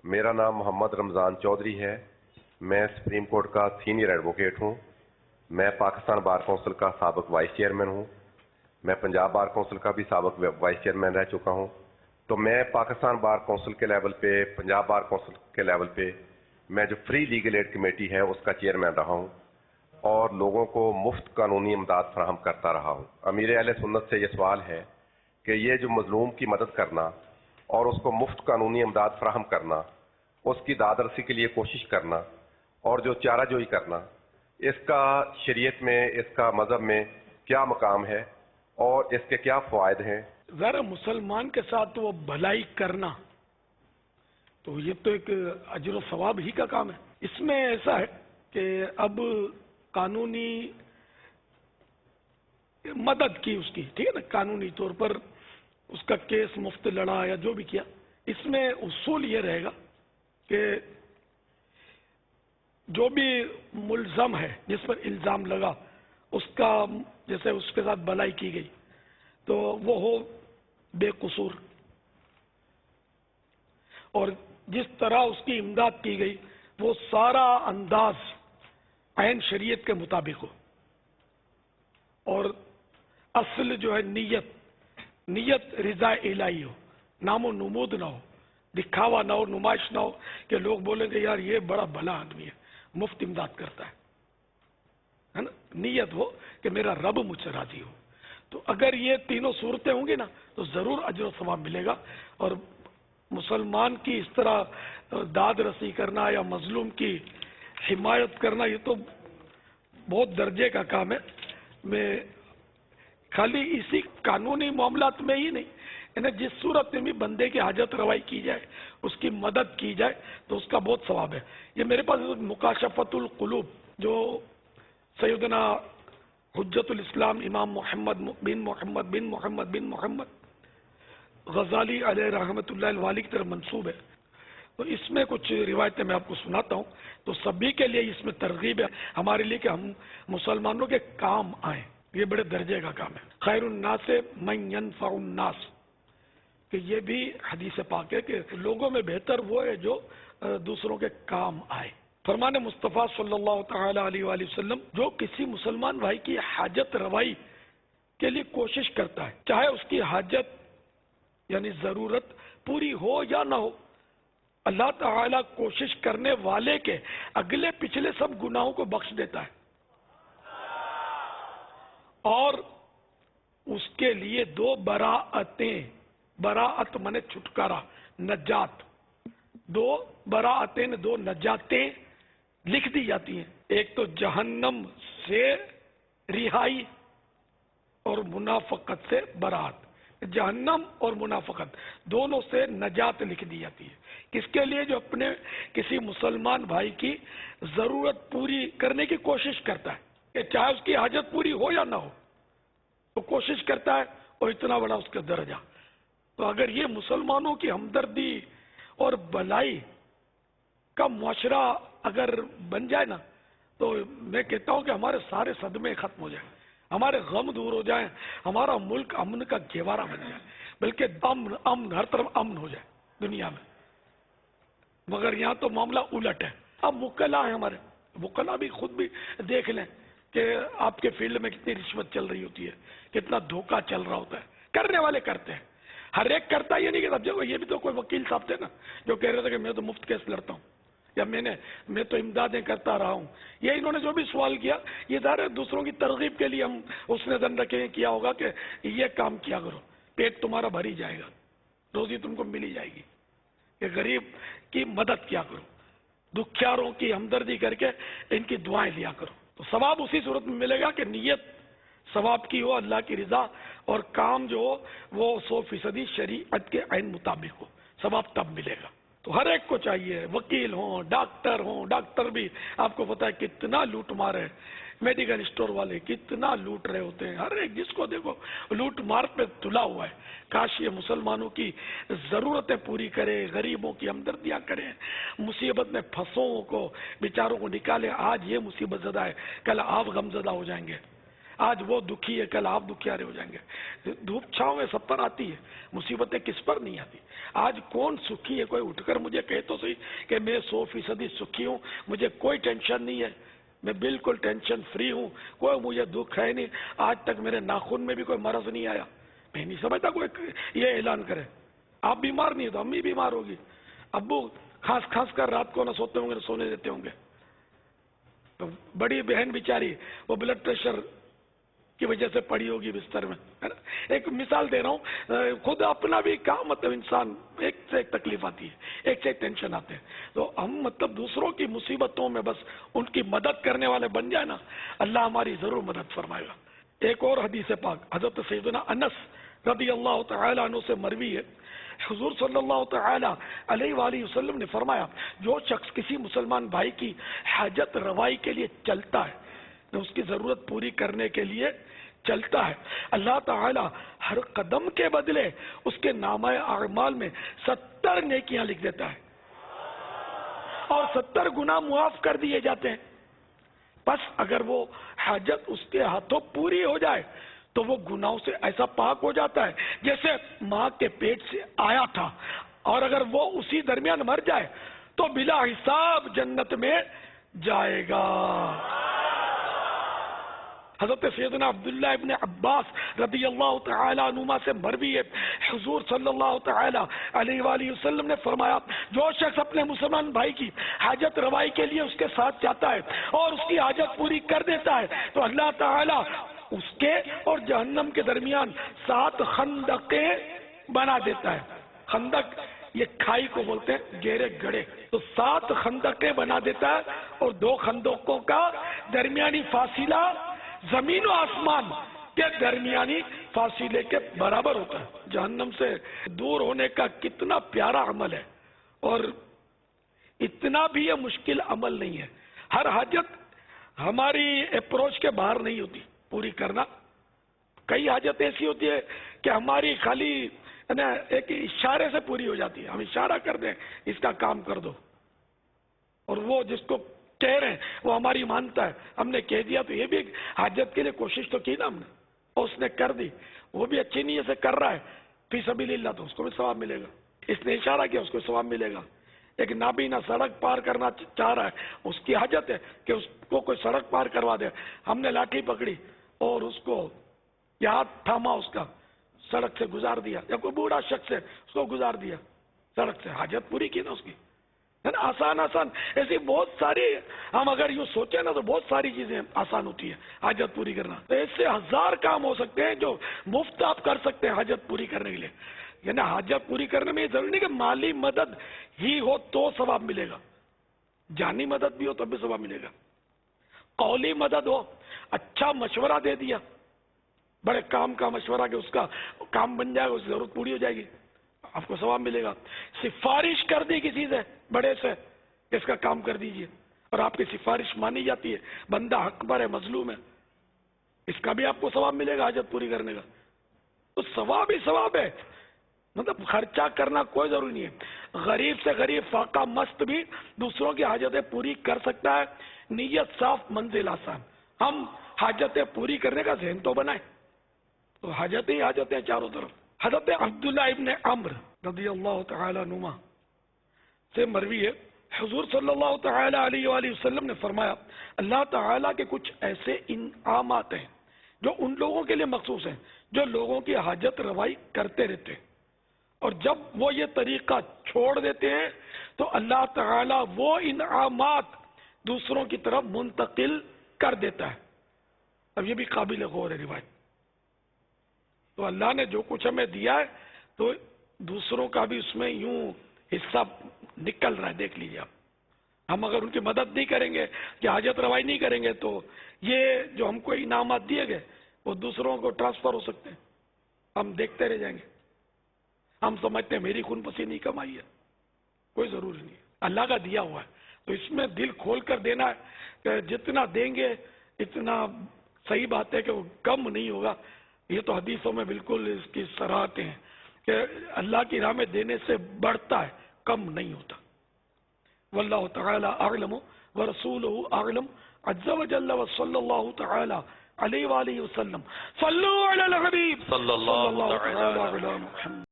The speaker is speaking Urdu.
میرا نام محمد رمضان چودھری ہے. میں سپریم کورٹ کا سینئر ایڈوکیٹ ہوں. میں پاکستان بار کونسل کا سابق وائس چیئرمین ہوں. میں پنجاب بار کونسل کا بھی سابق وائس چیئرمین رہ چکا ہوں. تو میں پاکستان بار کونسل کے لیول پہ، پنجاب بار کونسل کے لیول پہ میں جو فری لیگل ایڈ کمیٹی ہے اس کا چیئرمین رہا ہوں اور لوگوں کو مفت قانونی امداد فراہم کرتا رہا ہوں. امیر اہل سنت سے یہ سوال ہے کہ یہ جو مظلوم کی مدد کرنا اور اس کو مفت قانونی امداد فراہم کرنا، اس کی داد رسی کے لیے کوشش کرنا اور جو چارہ جوئی کرنا، اس کا شریعت میں، اس کا مذہب میں کیا مقام ہے اور اس کے کیا فوائد ہیں؟ ذرا مسلمان کے ساتھ وہ بھلائی کرنا تو یہ تو ایک اجر و ثواب ہی کا کام ہے. اس میں ایسا ہے کہ اب قانونی مدد کی اس کی، ٹھیک ہے نا، قانونی طور پر اس کا کیس مفت لڑا یا جو بھی کیا، اس میں اصول یہ رہے گا کہ جو بھی ملزم ہے، جس پر الزام لگا، اس کا جیسے اس کے ساتھ بھلائی کی گئی تو وہ ہو بے قصور، اور جس طرح اس کی امداد کی گئی وہ سارا انداز عین شریعت کے مطابق ہو، اور اصل جو ہے نیت رضا الہی ہو، نام و نمود نہ ہو، دکھاوا نہ ہو، نمائش نہ ہو کہ لوگ بولیں گے یار یہ بڑا بھلا آدمی ہے، مفت امداد کرتا ہے نا. نیت ہو کہ میرا رب مجھ سے راضی ہو. تو اگر یہ تینوں صورتیں ہوں گی نا تو ضرور اجر و ثواب ملے گا. اور مسلمان کی اس طرح داد رسی کرنا یا مظلوم کی حمایت کرنا یہ تو بہت درجے کا کام ہے. میں خالی اسی قانونی معاملات میں ہی نہیں، یعنی جس صورت میں بھی بندے کی حاجت روائی کی جائے، اس کی مدد کی جائے تو اس کا بہت ثواب ہے. یہ میرے پاس مکاشفت القلوب جو سیدنا حجت الاسلام امام محمد بن محمد بن محمد بن محمد غزالی علیہ رحمۃ اللہ الوالی کی طرف منسوب ہے، تو اس میں کچھ روایتیں میں آپ کو سناتا ہوں. تو سبھی کے لیے اس میں ترغیب ہے ہمارے لیے کہ ہم مسلمانوں کے کام آئیں. یہ بڑے درجے کا کام ہے. خیر الناس من ينفع الناس، کہ یہ بھی حدیث پاک ہے کہ لوگوں میں بہتر وہ ہے جو دوسروں کے کام آئے. فرمان مصطفیٰ صلی اللہ تعالی علیہ وآلہ وسلم جو کسی مسلمان بھائی کی حاجت روائی کے لیے کوشش کرتا ہے، چاہے اس کی حاجت یعنی ضرورت پوری ہو یا نہ ہو، اللہ تعالی کوشش کرنے والے کے اگلے پچھلے سب گناہوں کو بخش دیتا ہے اور اس کے لیے دو براعتیں، براعت منے چھٹکارا، نجات، دو براعتیں، دو نجاتیں لکھ دی جاتی ہیں. ایک تو جہنم سے رہائی اور منافقت سے برات. جہنم اور منافقت دونوں سے نجات لکھ دی جاتی ہے. کس کے لیے؟ جو اپنے کسی مسلمان بھائی کی ضرورت پوری کرنے کی کوشش کرتا ہے، کہ چاہے اس کی حاجت پوری ہو یا نہ ہو تو کوشش کرتا ہے، اور اتنا بڑا اس کا درجہ. تو اگر یہ مسلمانوں کی ہمدردی اور بھلائی کا معاشرہ اگر بن جائے نا تو میں کہتا ہوں کہ ہمارے سارے صدمے ختم ہو جائیں، ہمارے غم دور ہو جائیں، ہمارا ملک امن کا گہوارہ بن جائے، بلکہ امن ہر طرف امن ہو جائے دنیا میں. مگر یہاں تو معاملہ الٹ ہے. اب وکلا ہیں ہمارے، وکلا بھی خود بھی دیکھ لیں کہ آپ کے فیلڈ میں کتنی رشوت چل رہی ہوتی ہے، کتنا دھوکہ چل رہا ہوتا ہے. کرنے والے کرتے ہیں، ہر ایک کرتا. یہ نہیں کہ سب جگہ. یہ بھی تو کوئی وکیل صاحب تھے نا جو کہہ رہے تھے کہ میں تو مفت کیس لڑتا ہوں، یا میں تو امدادیں کرتا رہا ہوں. یہ انہوں نے جو بھی سوال کیا یہ ظاہر ہے دوسروں کی ترغیب کے لیے ہم اس نے دن رکھے کیا ہوگا کہ یہ کام کیا کرو، پیٹ تمہارا بھر ہی جائے گا، روزی تم کو مل ہی جائے گی. کہ غریب کی مدد کیا کرو، دکھیاروں کی ہمدردی کر کے ان کی دعائیں لیا کرو. تو ثواب اسی صورت میں ملے گا کہ نیت ثواب کی ہو، اللہ کی رضا، اور کام جو ہو وہ 100% شریعت کے عین مطابق ہو. ثواب تب ملے گا. تو ہر ایک کو چاہیے، وکیل ہوں، ڈاکٹر بھی آپ کو پتا ہے کتنا لوٹ مار ہے، میڈیکل اسٹور والے کتنا لوٹ رہے ہوتے ہیں. ہر ایک جس کو دیکھو لوٹ مار پہ تلا ہوا ہے. کاش یہ مسلمانوں کی ضرورتیں پوری کرے، غریبوں کی ہمدردیاں کرے، مصیبت میں پھنسوں کو بیچاروں کو نکالے. آج یہ مصیبت زدہ ہے، کل آپ غم زدہ ہو جائیں گے. آج وہ دکھی ہے، کل آپ دکھیارے ہو جائیں گے۔ دھوپ چھاؤں میں سب پر آتی ہے، مصیبتیں کس پر نہیں آتی؟ آج کون سکھی ہے؟ کوئی اٹھ کر مجھے کہے تو صحیح کہ میں 100% سکھی ہوں، مجھے کوئی ٹینشن نہیں ہے، میں بالکل ٹینشن فری ہوں، کوئی مجھے دکھ ہے نہیں، آج تک میرے ناخن میں بھی کوئی مرض نہیں آیا۔ میں نہیں سمجھتا کوئی یہ اعلان کرے۔ آپ بیمار نہیں ہے تو امی بیمار ہوگی، ابو کھانس کر رات کو نہ سوتے ہوں گے نہ سونے دیتے ہوں گے، تو بڑی بہن بیچاری وہ بلڈ پریشر کی وجہ سے پڑی ہوگی بستر میں، ہے نا؟ ایک مثال دے رہا ہوں، خود اپنا بھی کام، مطلب انسان ایک سے ایک تکلیف آتی ہے، ایک سے ایک ٹینشن آتے ہیں، تو ہم مطلب دوسروں کی مصیبتوں میں بس ان کی مدد کرنے والے بن جائے نا، اللہ ہماری ضرور مدد فرمائے گا۔ ایک اور حدیث پاک حضرت سیدنا انس رضی اللہ تعالی عنہ سے مروی ہے، حضور صلی اللہ تعالی علیہ وآلہ وسلم نے فرمایا، جو شخص کسی مسلمان بھائی کی حاجت روائی کے لیے چلتا ہے، اس کی ضرورت پوری کرنے کے لیے چلتا ہے، اللہ تعالی ہر قدم کے بدلے اس کے نامہ اعمال میں 70 نیکیاں لکھ دیتا ہے اور 70 گناہ معاف کر دیے جاتے ہیں۔ بس اگر وہ حاجت اس کے ہاتھوں پوری ہو جائے تو وہ گناہوں سے ایسا پاک ہو جاتا ہے جیسے ماں کے پیٹ سے آیا تھا، اور اگر وہ اسی درمیان مر جائے تو بلا حساب جنت میں جائے گا۔ حضرت سیدنا عبداللہ ابن عباس رضی اللہ تعالی عنہما سے مروی ہے، حضور صلی اللہ تعالی علیہ وآلہ وسلم نے فرمایا، جو شخص اپنے مسلمان بھائی کی حاجت روائی کے لیے اس کے ساتھ جاتا ہے اور اس کی حاجت پوری کر دیتا ہے تو اللہ تعالی اس کے اور جہنم کے درمیان 7 خندقیں بنا دیتا ہے۔ خندق یہ کھائی کو بولتے ہیں، گہرے گڑھے، تو 7 خندقیں بنا دیتا ہے، اور 2 خندقوں کا درمیانی فاصلہ زمین و آسمان کے درمیانی فاصلے کے برابر ہوتا ہے۔ جہنم سے دور ہونے کا کتنا پیارا عمل ہے، اور اتنا بھی یہ مشکل عمل نہیں ہے۔ ہر حاجت ہماری اپروچ کے باہر نہیں ہوتی پوری کرنا۔ کئی حاجت ایسی ہوتی ہے کہ ہماری خالی ایک اشارے سے پوری ہو جاتی ہے، ہم اشارہ کر دیں اس کا کام کر دو، اور وہ جس کو کہہ رہے ہیں وہ ہماری مانتا ہے، ہم نے کہہ دیا تو یہ بھی ایک حاجت کے لیے کوشش تو کی نا ہم نے، اور اس نے کر دی، وہ بھی اچھی نیت سے کر رہا ہے فی سبیل اللہ تو اس کو بھی ثواب ملے گا، اس نے اشارہ کیا اس کو ثواب ملے گا۔ ایک نابینا سڑک پار کرنا چاہ رہا ہے، اس کی حاجت ہے کہ اس کو کوئی سڑک پار کروا دے، ہم نے لاٹھی پکڑی اور اس کو ہاتھ تھاما، اس کا سڑک سے گزار دیا، یا کوئی بوڑھا شخص ہے اس کو گزار دیا سڑک سے، حاجت پوری کی نا اس کی، ہے نا؟ آسان ایسی بہت ساری، ہم اگر یوں سوچیں نا تو بہت ساری چیزیں آسان ہوتی ہیں حاجت پوری کرنا، تو اس سے 1000 کام ہو سکتے ہیں جو مفت آپ کر سکتے ہیں حاجت پوری کرنے کے لیے۔ یعنی حاجت پوری کرنے میں یہ ضروری نہیں کہ مالی مدد ہی ہو تو ثواب ملے گا، جانی مدد بھی ہو تب بھی ثواب ملے گا، قولی مدد ہو، اچھا مشورہ دے دیا، بڑے کام کا مشورہ کہ اس کا کام بن جائے گا، اس کی ضرورت پوری ہو جائے گی، آپ کو ثواب ملے گا۔ سفارش کر دی کسی سے بڑے سے کہ اس کا کام کر دیجئے، اور آپ کی سفارش مانی جاتی ہے، بندہ حق پر ہے، مظلوم ہے، اس کا بھی آپ کو ثواب ملے گا حاجت پوری کرنے کا، تو ثواب ہی ثواب ہے، مطلب خرچہ کرنا کوئی ضروری نہیں ہے۔ غریب سے غریب فاقہ مست بھی دوسروں کی حاجتیں پوری کر سکتا ہے، نیت صاف منزل آسان۔ ہم حاجتیں پوری کرنے کا ذہن تو بنائیں، تو حاجتیں ہی حاجتیں چاروں طرف۔ حضرت عبداللہ ابن عمرو رضی اللہ تعالی عنہما سے مروی ہے، حضور صلی اللہ تعالی علیہ وآلہ وسلم نے فرمایا، اللہ تعالیٰ کے کچھ ایسے انعامات ہیں جو ان لوگوں کے لیے مخصوص ہیں جو لوگوں کی حاجت روائی کرتے رہتے ہیں، اور جب وہ یہ طریقہ چھوڑ دیتے ہیں تو اللہ تعالیٰ وہ انعامات دوسروں کی طرف منتقل کر دیتا ہے۔ اب یہ بھی قابل غور ہے روایت، تو اللہ نے جو کچھ ہمیں دیا ہے تو دوسروں کا بھی اس میں یوں حصہ نکل رہا ہے، دیکھ لیجیے آپ۔ ہم اگر ان کی مدد نہیں کریں گے کہ حاجت روائی نہیں کریں گے تو یہ جو ہم کو انعامات دیے گئے وہ دوسروں کو ٹرانسفر ہو سکتے ہیں، ہم دیکھتے رہ جائیں گے، ہم سمجھتے ہیں میری خون پسینی کمائی ہے، کوئی ضروری نہیں ہے، اللہ کا دیا ہوا ہے، تو اس میں دل کھول کر دینا ہے کہ جتنا دیں گے اتنا صحیح بات ہے کہ وہ کم نہیں ہوگا۔ یہ تو حدیثوں میں بالکل اس کی صراحتیں ہیں کہ اللہ کی راہ میں دینے سے بڑھتا ہے، کم نہیں ہوتا۔ واللہ تعالی اعلم ورسولہ اعلم، عز وجل وصلی اللہ تعالی علیہ وآلہ وسلم صلو علی الحبیب صلی اللہ تعالی تعالی علی محمد.